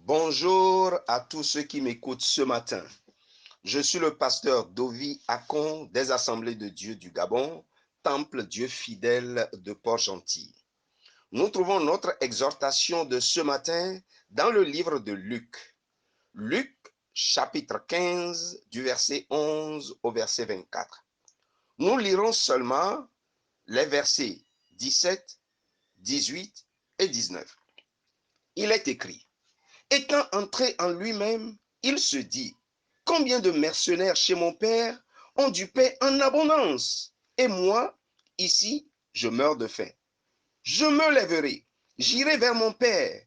Bonjour à tous ceux qui m'écoutent ce matin. Je suis le pasteur Dovi Akon des Assemblées de Dieu du Gabon, Temple Dieu fidèle de Port-Gentil. Nous trouvons notre exhortation de ce matin dans le livre de Luc. Luc chapitre 15 du verset 11 au verset 24. Nous lirons seulement les versets 17, 18 et 19. Il est écrit: étant entré en lui-même, il se dit: combien de mercenaires chez mon père ont du pain en abondance, et moi, ici, je meurs de faim. Je me lèverai, j'irai vers mon père,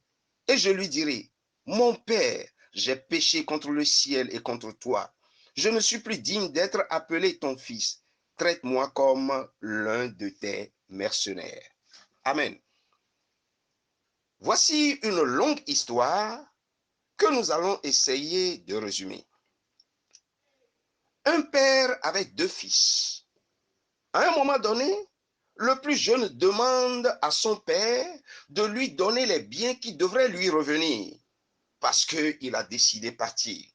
et je lui dirai: mon père, j'ai péché contre le ciel et contre toi. Je ne suis plus digne d'être appelé ton fils. Traite-moi comme l'un de tes mercenaires. Amen. Voici une longue histoire que nous allons essayer de résumer. Un père avait deux fils. À un moment donné, le plus jeune demande à son père de lui donner les biens qui devraient lui revenir parce qu'il a décidé de partir.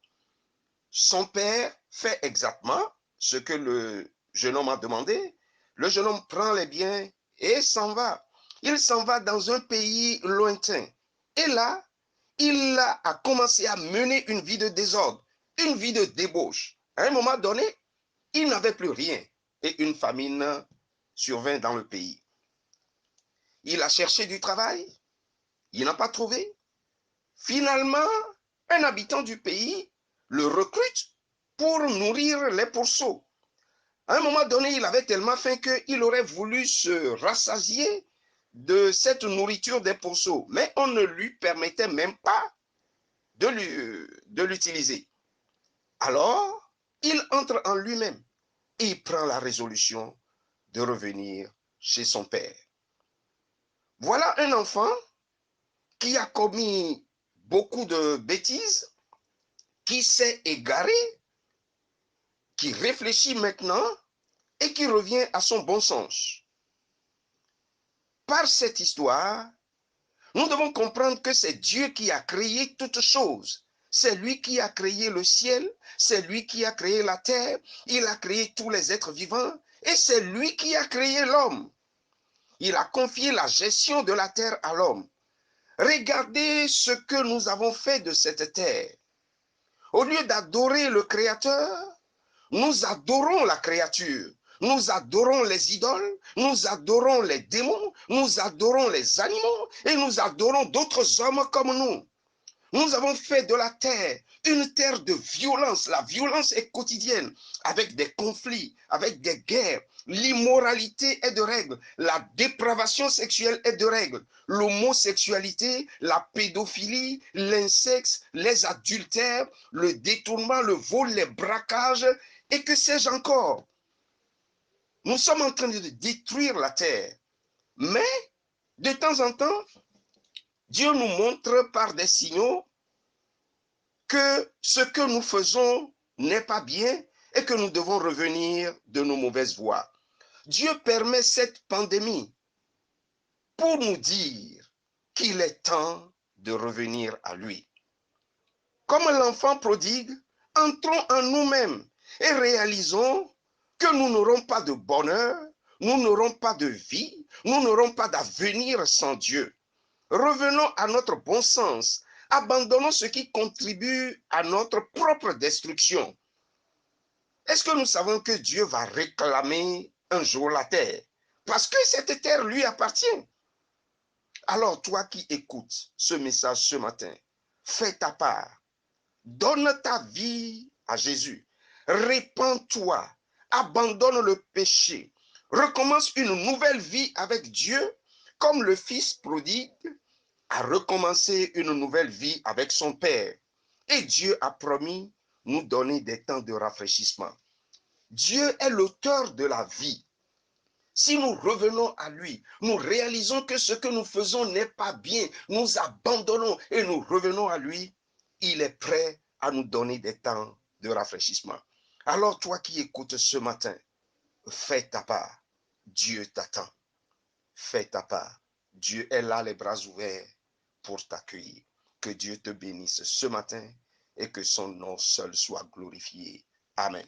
Son père fait exactement ce que le jeune homme a demandé. Le jeune homme prend les biens et s'en va. Il s'en va dans un pays lointain. Et là, il a commencé à mener une vie de désordre, une vie de débauche. À un moment donné, il n'avait plus rien et une famine survint dans le pays. Il a cherché du travail, il n'a pas trouvé. Finalement, un habitant du pays le recrute pour nourrir les pourceaux. À un moment donné, il avait tellement faim qu'il aurait voulu se rassasier de cette nourriture des pourceaux, mais on ne lui permettait même pas de l'utiliser. Alors, il entre en lui-même et il prend la résolution de revenir chez son père. Voilà un enfant qui a commis beaucoup de bêtises, qui s'est égaré, qui réfléchit maintenant et qui revient à son bon sens. Par cette histoire, nous devons comprendre que c'est Dieu qui a créé toutes choses. C'est lui qui a créé le ciel, c'est lui qui a créé la terre, il a créé tous les êtres vivants et c'est lui qui a créé l'homme. Il a confié la gestion de la terre à l'homme. Regardez ce que nous avons fait de cette terre. Au lieu d'adorer le Créateur, nous adorons la créature. Nous adorons les idoles, nous adorons les démons, nous adorons les animaux et nous adorons d'autres hommes comme nous. Nous avons fait de la terre une terre de violence. La violence est quotidienne, avec des conflits, avec des guerres. L'immoralité est de règle. La dépravation sexuelle est de règle. L'homosexualité, la pédophilie, l'incexe, les adultères, le détournement, le vol, les braquages, et que sais-je encore. Nous sommes en train de détruire la terre. Mais, de temps en temps, Dieu nous montre par des signaux que ce que nous faisons n'est pas bien et que nous devons revenir de nos mauvaises voies. Dieu permet cette pandémie pour nous dire qu'il est temps de revenir à lui. Comme l'enfant prodigue, entrons en nous-mêmes et réalisons que nous n'aurons pas de bonheur, nous n'aurons pas de vie, nous n'aurons pas d'avenir sans Dieu. Revenons à notre bon sens. Abandonnons ce qui contribue à notre propre destruction. Est-ce que nous savons que Dieu va réclamer un jour la terre? Parce que cette terre lui appartient. Alors toi qui écoutes ce message ce matin, fais ta part. Donne ta vie à Jésus. Répands-toi. Abandonne le péché. Recommence une nouvelle vie avec Dieu, comme le fils prodigue a recommencé une nouvelle vie avec son Père. Et Dieu a promis nous donner des temps de rafraîchissement. Dieu est l'auteur de la vie. Si nous revenons à lui, nous réalisons que ce que nous faisons n'est pas bien, nous abandonnons et nous revenons à lui, il est prêt à nous donner des temps de rafraîchissement. Alors toi qui écoutes ce matin, fais ta part. Dieu t'attend. Fais ta part. Dieu est là, les bras ouverts pour t'accueillir. Que Dieu te bénisse ce matin et que son nom seul soit glorifié. Amen.